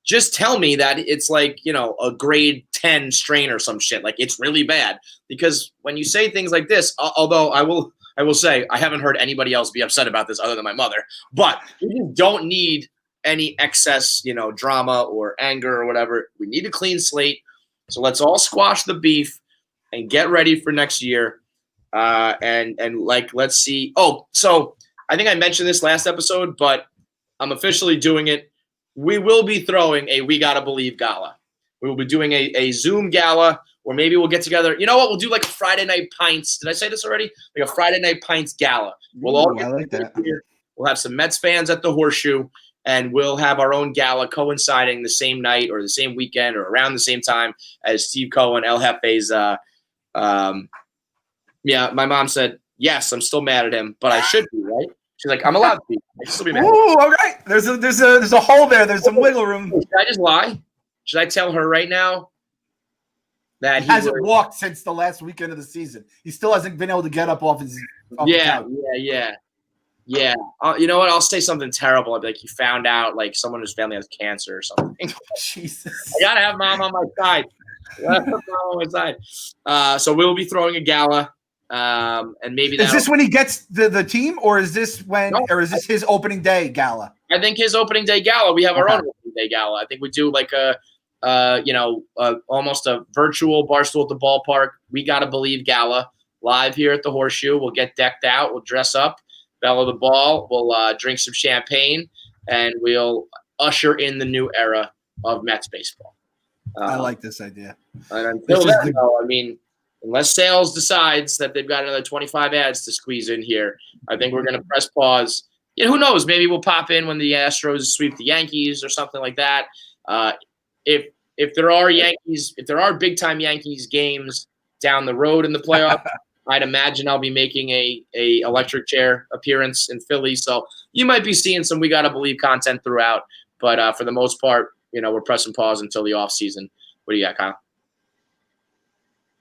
Just tell me that it's, like, a grade 10 strain or some shit. Like, it's really bad. Because when you say things like this, although I will I will say I haven't heard anybody else be upset about this other than my mother. But we just don't need any excess, drama or anger or whatever. We need a clean slate. So let's all squash the beef and get ready for next year. Let's see. Oh, so I think I mentioned this last episode, but I'm officially doing it. We will be throwing a We Gotta Believe gala. We will be doing a Zoom gala, or maybe we'll get together. You know what? We'll do like a Friday Night Pints. Did I say this already? Like a Friday Night Pints gala. We'll all get together here. We'll have some Mets fans at the Horseshoe, and we'll have our own gala coinciding the same night or the same weekend or around the same time as Steve Cohen, El Jefe's. Yeah, my mom said, yes, I'm still mad at him, but I should be, right? She's like, I'm allowed to be. I should still be mad. Ooh, all right. There's a hole there. There's some wiggle room. Should I just lie? Should I tell her right now that he hasn't walked since the last weekend of the season? He still hasn't been able to get up off his. Yeah. You know what? I'll say something terrible. I'll be like, he found out like someone in his family has cancer or something. Jesus. I gotta have mom on my side. So we'll be throwing a gala. And maybe is this when he gets the team, or is this or is this his opening day gala? I think his opening day gala. We have our own opening day gala. I think we do like almost a virtual Barstool at the Ballpark. We Gotta Believe gala live here at the Horseshoe. We'll get decked out. We'll dress up, bellow the ball. We'll drink some champagne, and we'll usher in the new era of Mets baseball. I like this idea. And until then, though, I mean, unless sales decides that they've got another 25 ads to squeeze in here, I think we're going to press pause. Who knows? Maybe we'll pop in when the Astros sweep the Yankees or something like that. If there are big time Yankees games down the road in the playoff, I'd imagine I'll be making a electric chair appearance in Philly. So you might be seeing some We Gotta Believe content throughout. But for the most part, we're pressing pause until the off season. What do you got, Kyle?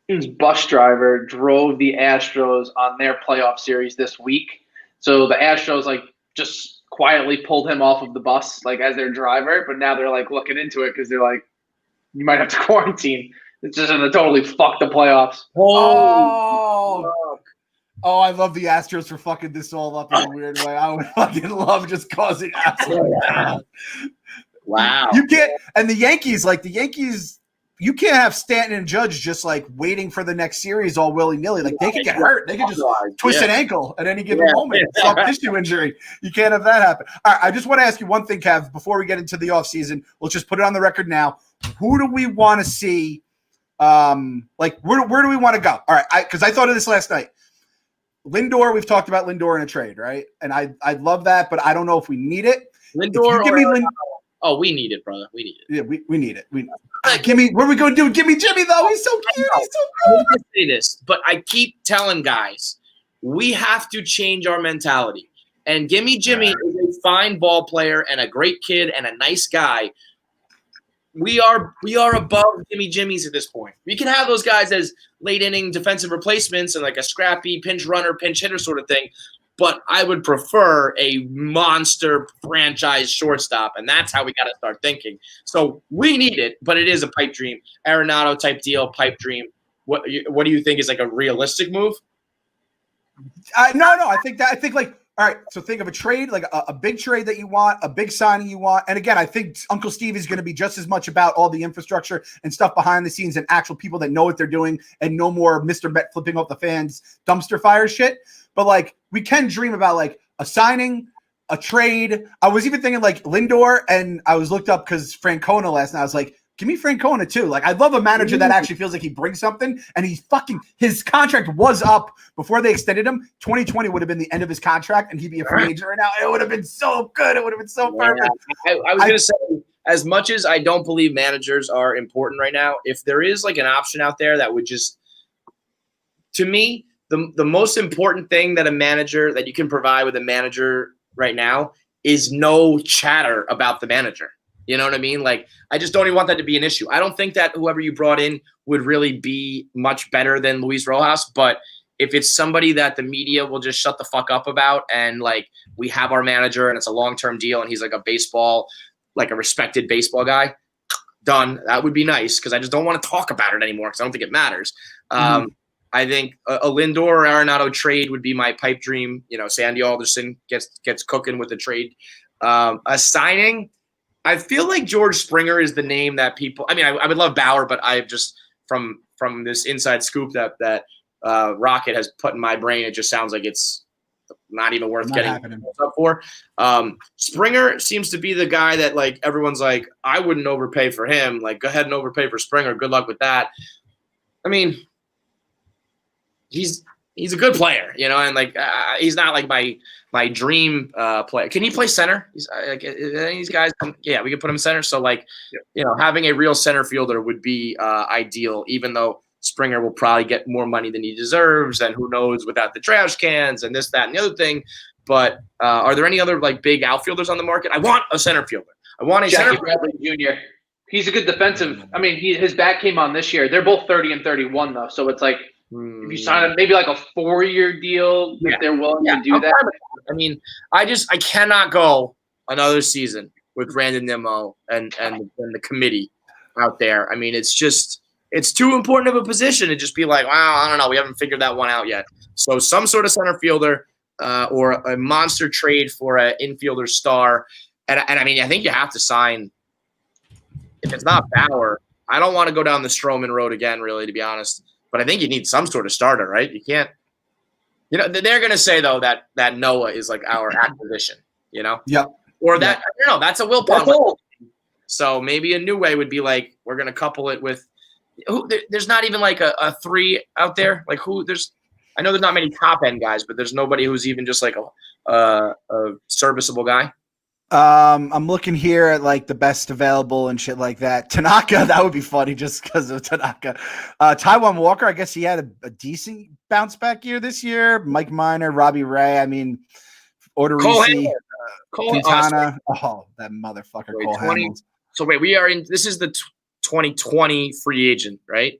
His bus driver drove the Astros on their playoff series this week. So the Astros just quietly pulled him off of the bus as their driver, but now they're looking into it because they're like, you might have to quarantine. It's just going to totally fuck the playoffs. Oh, I love the Astros for fucking this all up in a weird way. I would fucking love just causing absolute. Wow. You can't, and the Yankees, you can't have Stanton and Judge just waiting for the next series all willy-nilly. They could get hurt. They could just twist an ankle at any given moment. Soft tissue injury. You can't have that happen. All right, I just want to ask you one thing, Kev, before we get into the offseason. We'll just put it on the record now. Who do we want to see? Where do we want to go? All right, because I thought of this last night. Lindor, we've talked about Lindor in a trade, right? And I love that, but I don't know if we need it. Lindor Oh, we need it, brother. We need it. Yeah, we need it. Give me. What are we going to do? Give me Jimmy, though. He's so cute. He's so good. I say this, but I keep telling guys, we have to change our mentality. And Gimme Jimmy is a fine ball player and a great kid and a nice guy. We are above Gimme Jimmys at this point. We can have those guys as late inning defensive replacements and a scrappy pinch runner, pinch hitter sort of thing. But I would prefer a monster franchise shortstop, and that's how we got to start thinking. So we need it, but it is a pipe dream. Arenado type deal, pipe dream. What do you think is a realistic move? No. I think all right, so think of a trade, a big trade that you want, a big signing you want. And again, I think Uncle Steve is going to be just as much about all the infrastructure and stuff behind the scenes and actual people that know what they're doing and no more Mr. Met flipping off the fans dumpster fire shit. But we can dream about a signing, a trade. I was even thinking Lindor, and I was looked up because Francona last night. I was like, give me Francona too. I love a manager that actually feels like he brings something, and his contract was up before they extended him. 2020 would have been the end of his contract, and he'd be a free agent right now. It would have been so good. It would have been so perfect. I was going to say, as much as I don't believe managers are important right now, if there is an option out there that would just, to me, the most important thing that you can provide with a manager right now is no chatter about the manager. You know what I mean? I just don't even want that to be an issue. I don't think that whoever you brought in would really be much better than Luis Rojas, but if it's somebody that the media will just shut the fuck up about and we have our manager and it's a long-term deal and he's a baseball, a respected baseball guy, done. That would be nice because I just don't want to talk about it anymore because I don't think it matters. I think a Lindor or Arenado trade would be my pipe dream. Sandy Alderson gets cooking with the trade. A signing, I feel like George Springer is the name that people. I mean, I would love Bauer, but I just from this inside scoop that Rocket has put in my brain, it just sounds like it's not even worth getting up for. Springer seems to be the guy that like everyone's like, I wouldn't overpay for him. Like, go ahead and overpay for Springer. Good luck with that. I mean, he's a good player, and like he's not like my dream player. Can he play center? He's like these guys. Yeah, we can put him center. So like, having a real center fielder would be ideal. Even though Springer will probably get more money than he deserves, and who knows without the trash cans and this, that, and the other thing. But are there any other like big outfielders on the market? I want a center fielder. I want a Jackie center Bradley Jr. He's a good defensive. I mean, his bat came on this year. They're both 30 and 31 though, so it's like if you sign him, maybe like a 4-year deal, if they're willing to do that. I mean, I cannot go another season with Brandon Nimmo and the committee out there. I mean, it's too important of a position to just be like, wow, I don't know, we haven't figured that one out yet. So some sort of center fielder or a monster trade for an infielder star. And I mean, I think you have to sign. If it's not Bauer, I don't want to go down the Stroman road again, really, to be honest. But I think you need some sort of starter, right? You can't. They're going to say though that Noah is like our acquisition. Yep. Or that I don't know. That's a Wilpon. So maybe a new way would be like we're going to couple it with. There's not even like a 3 out there. Like who? I know there's not many top end guys, but there's nobody who's even just like a serviceable guy. I'm looking here at like the best available and shit like that. Tanaka, that would be funny just because of Tanaka. Taiwan Walker, I guess he had a decent bounce back year this year. Mike Minor, Robbie Ray. I mean, Odorizzi, Quintana. That motherfucker, Cole Hamels. So wait, this is the 2020 free agent, right?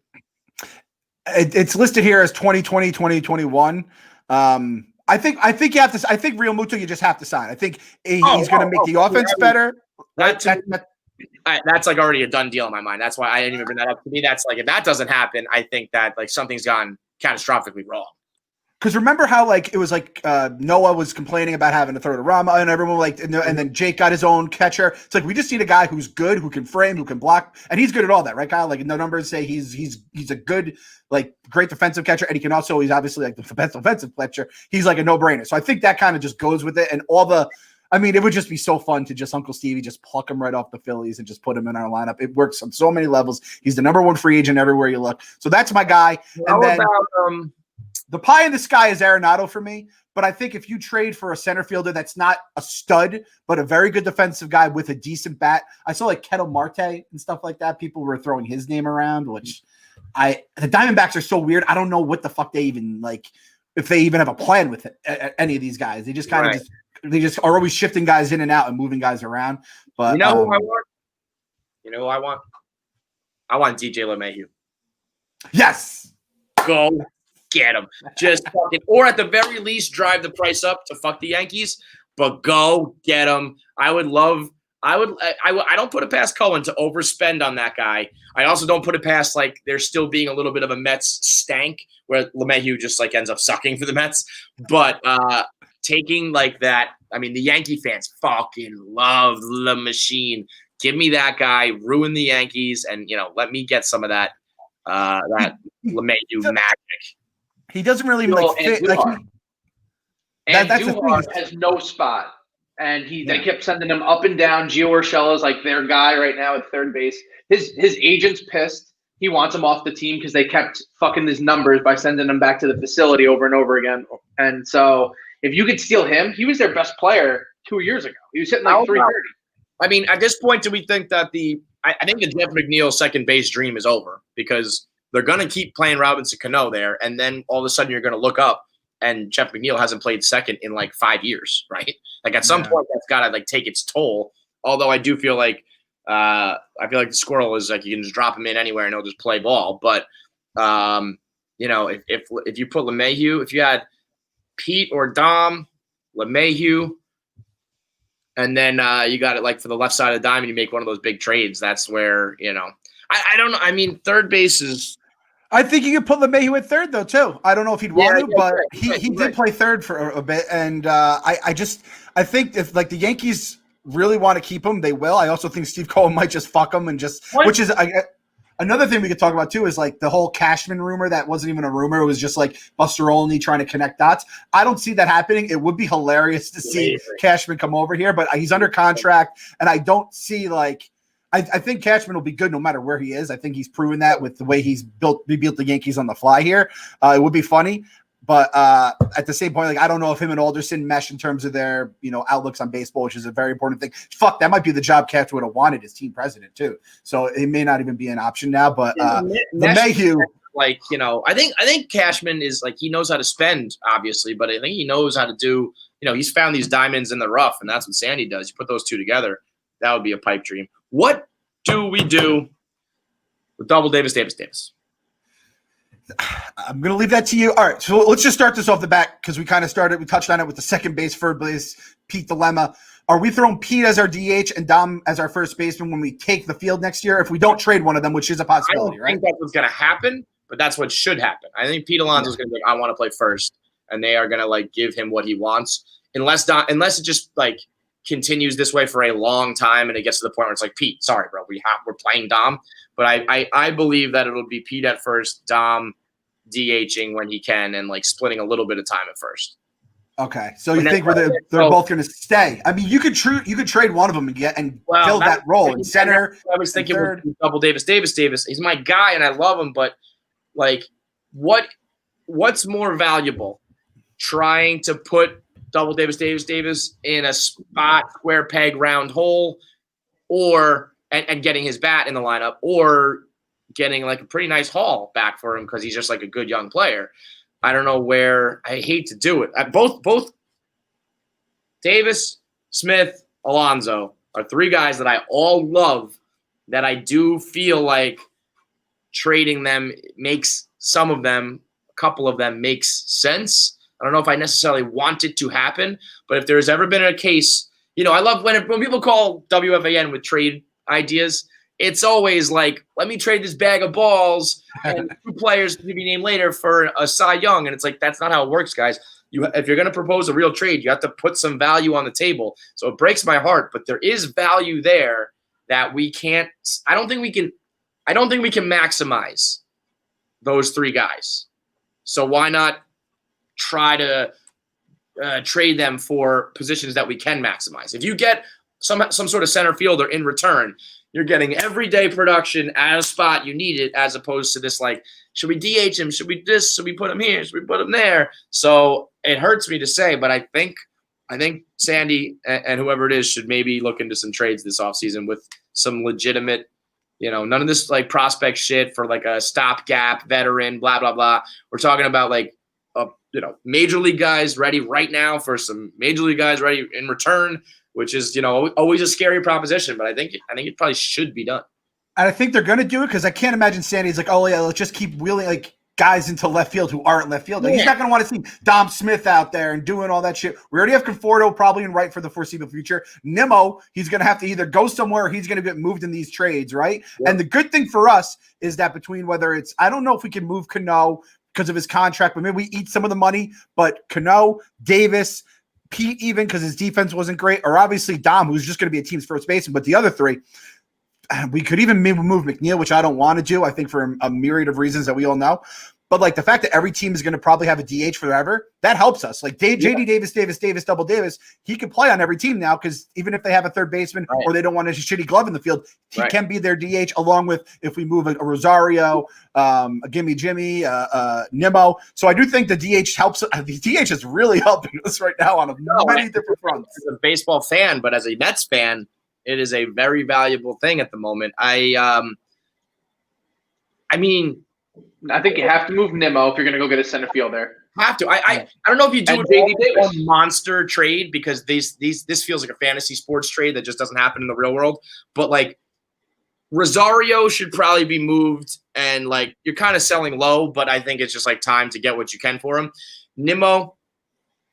It's listed here as 2020, 2021. I think you have to. I think Real Muto, you just have to sign. I think he's going to make the offense better. That's like already a done deal in my mind. That's why I didn't even bring that up. To me, that's like if that doesn't happen, I think that like something's gone catastrophically wrong. Because remember how like it was like Noah was complaining about having to throw to Rama, and everyone and then Jake got his own catcher. It's like we just need a guy who's good, who can frame, who can block, and he's good at all that, right, Kyle? Like the numbers say he's a good, like great defensive catcher, and he's obviously like the best offensive catcher. He's like a no-brainer. So I think that kind of just goes with it, and it would just be so fun to just Uncle Stevie just pluck him right off the Phillies and just put him in our lineup. It works on so many levels. He's the number one free agent everywhere you look. So that's my guy. How and then about the pie in the sky is Arenado for me, but I think if you trade for a center fielder that's not a stud, but a very good defensive guy with a decent bat, I saw like Ketel Marte and stuff like that. People were throwing his name around, which the Diamondbacks are so weird. I don't know what the fuck they even like, if they even have a plan with it, any of these guys. They just kind of they just are always shifting guys in and out and moving guys around. But who I want? Who I want? I want DJ LeMahieu. Yes. Go get him. Just fucking, or at the very least, drive the price up to fuck the Yankees. But go get him. I don't put it past Cohen to overspend on that guy. I also don't put it past like there still being a little bit of a Mets stank where LeMahieu just like ends up sucking for the Mets. But taking like that, I mean, the Yankee fans fucking love the machine. Give me that guy, ruin the Yankees, and let me get some of that LeMahieu magic. He doesn't really fit. And Duhar has no spot. And they kept sending him up and down. Gio Urshela is like their guy right now at third base. His agent's pissed. He wants him off the team because they kept fucking his numbers by sending him back to the facility over and over again. And so if you could steal him, he was their best player 2 years ago. He was hitting like 330. I mean, at this point, do we think that I think the Jeff McNeil second base dream is over because they're going to keep playing Robinson Cano there. And then all of a sudden you're going to look up and Jeff McNeil hasn't played second in like 5 years, right? Like at some point that's got to like take its toll. Although I do feel like the squirrel is like you can just drop him in anywhere and he'll just play ball. But if you put LeMahieu, if you had Pete or Dom, LeMahieu, and then you got it like for the left side of the diamond, you make one of those big trades. That's where I don't know. I mean, third base is I think you could put LeMahieu at third though too. I don't know if he'd want to, but right, he did right. play third for a bit, and I think if like the Yankees really want to keep him, they will. I also think Steve Cohen might just fuck him and just which is another thing we could talk about too is like the whole Cashman rumor that wasn't even a rumor. It was just like Buster Olney trying to connect dots. I don't see that happening. It would be hilarious to see Cashman come over here, but he's under contract, and I don't see like. I think Cashman will be good no matter where he is. I think he's proven that with the way he built the Yankees on the fly here. It would be funny, but at the same point, like I don't know if him and Alderson mesh in terms of their outlooks on baseball, which is a very important thing. Fuck, that might be the job Cashman would have wanted as team president too. So it may not even be an option now. But LeMahieu, like I think Cashman is like he knows how to spend, obviously, but I think he knows how to do. He's found these diamonds in the rough, and that's what Sandy does. You put those two together, that would be a pipe dream. What do we do with Double Davis? I'm going to leave that to you. All right, so let's just start this off the bat because we touched on it with the second base, third base, Pete dilemma. Are we throwing Pete as our DH and Dom as our first baseman when we take the field next year if we don't trade one of them, which is a possibility, I think that's what's going to happen, but that's what should happen. I think Pete Alonso is going to be like, I want to play first, and they are going to like give him what he wants unless it just like – continues this way for a long time and it gets to the point where it's like, Pete, sorry, bro, we're playing Dom. But I believe that it'll be Pete at first, Dom DHing when he can and like splitting a little bit of time at first. Okay. So you think they're both going to stay? I mean, you could trade one of them and fill that role in center. I was thinking with Double Davis. He's my guy and I love him, but like what's more valuable? Trying to put Double Davis in a spot, square peg, round hole, or and getting his bat in the lineup, or getting like a pretty nice haul back for him because he's just like a good young player. I don't know where. I hate to do it. Both Davis, Smith, Alonso are three guys that I all love. That I do feel like trading them makes a couple of them makes sense. I don't know if I necessarily want it to happen, but if there's ever been a case, I love when people call WFAN with trade ideas, it's always like, let me trade this bag of balls and two players to be named later for a Cy Young. And it's like, that's not how it works, guys. If you're going to propose a real trade, you have to put some value on the table. So it breaks my heart, but there is value there that we can't, I don't think we can maximize those three guys. So why not try to trade them for positions that we can maximize? If you get some sort of center fielder in return, you're getting everyday production at a spot you need it, as opposed to this like, should we DH him? Should we put him here? Should we put him there? So it hurts me to say, but I think Sandy and whoever it is should maybe look into some trades this offseason with some legitimate, none of this like prospect shit for like a stopgap veteran, blah, blah, blah. We're talking about like, major league guys ready right now for some major league guys ready in return, which is, always a scary proposition, but I think it probably should be done. And I think they're going to do it because I can't imagine Sandy's like, oh yeah, let's just keep wheeling like guys into left field who aren't left field. Like, he's not going to want to see Dom Smith out there and doing all that shit. We already have Conforto probably in right for the foreseeable future. Nimmo, he's going to have to either go somewhere or he's going to get moved in these trades, right? Yep. And the good thing for us is that between whether it's, I don't know if we can move Cano because of his contract, but maybe we eat some of the money. But Cano, Davis, Pete, even because his defense wasn't great, or obviously Dom, who's just going to be a team's first baseman. But the other three, we could even move McNeil, which I don't want to do. I think for a myriad of reasons that we all know. But like the fact that every team is going to probably have a DH forever, that helps us. Like JD Davis, Double Davis, he can play on every team now because even if they have a third baseman or they don't want a shitty glove in the field, he can be their DH along with if we move a Rosario, a Gimme Jimmy, Nimmo. So I do think the DH helps. The DH is really helping us right now on many different fronts. As a baseball fan, but as a Mets fan, it is a very valuable thing at the moment. I mean, I think you have to move Nimmo if you're going to go get a center fielder. Have to. I don't know if you do a monster trade because this feels like a fantasy sports trade that just doesn't happen in the real world. But like Rosario should probably be moved, and like you're kind of selling low, but I think it's just like time to get what you can for him. Nimmo,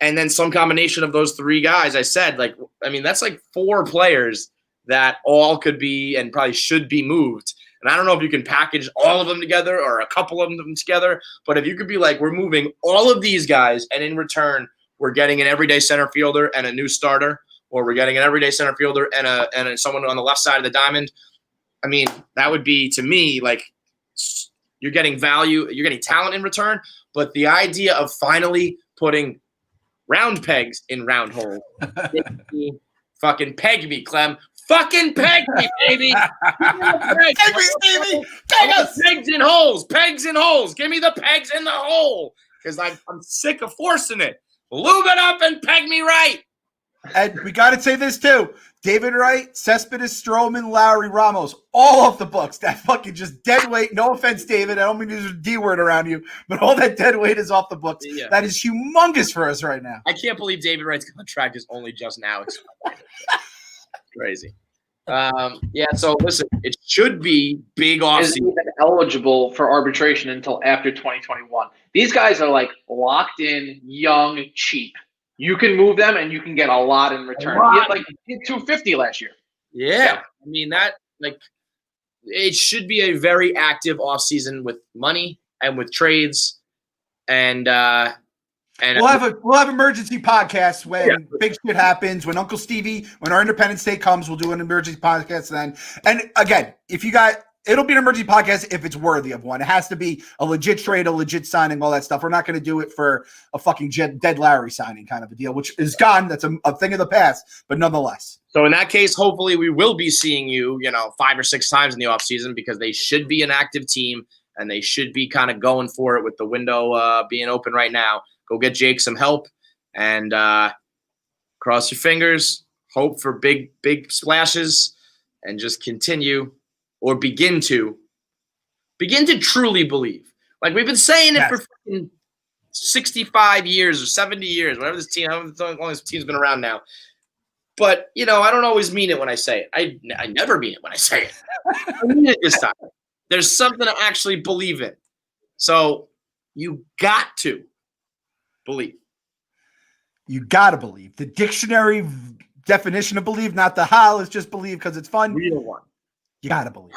and then some combination of those three guys. I said, like, I mean, that's like four players that all could be and probably should be moved. And I don't know if you can package all of them together or a couple of them together, but if you could be like, we're moving all of these guys, and in return, we're getting an everyday center fielder and a new starter, or we're getting an everyday center fielder and someone on the left side of the diamond. I mean, that would be, to me, like, you're getting value, you're getting talent in return, but the idea of finally putting round pegs in round holes, fucking peg me, Clem. Fucking peg me, baby. Give me the pegs. Peg me, Stevie. Peg us. Pegs in holes. Pegs in holes. Give me the pegs in the hole. Because I'm sick of forcing it. Lube it up and peg me right. And we got to say this too. David Wright, Cespedes, Stroman, Lowry, Ramos, all off the books. That fucking just dead weight. No offense, David. I don't mean to use a D word around you, but all that dead weight is off the books. Yeah. That is humongous for us right now. I can't believe David Wright's contract is only just now. Crazy. Yeah, so listen, it should be big offseason. Isn't even eligible for arbitration until after 2021. These guys are like locked in, young, cheap. You can move them and you can get a lot in return. He had $250 last year. Yeah. I mean, that, like, it should be a very active offseason with money and with trades. And we'll have emergency podcasts when big shit happens, when Uncle Stevie, when our Independence Day comes, we'll do an emergency podcast then. And again, it'll be an emergency podcast if it's worthy of one. It has to be a legit trade, a legit signing, all that stuff. We're not going to do it for a fucking dead Larry signing kind of a deal, which is gone. That's a thing of the past, but nonetheless. So in that case, hopefully we will be seeing you, 5 or 6 times in the offseason, because they should be an active team and they should be kind of going for it with the window being open right now. Go get Jake some help and cross your fingers, hope for big splashes, and just continue or begin to truly believe. Like we've been saying it for fucking 65 years or 70 years, whatever this team, how long this team's been around now. But, I don't always mean it when I say it. I never mean it when I say it. I mean it this time. There's something to actually believe in. So you got to believe. You got to believe. The dictionary definition of believe, not the how, is just believe because it's fun. Real one. You got to believe.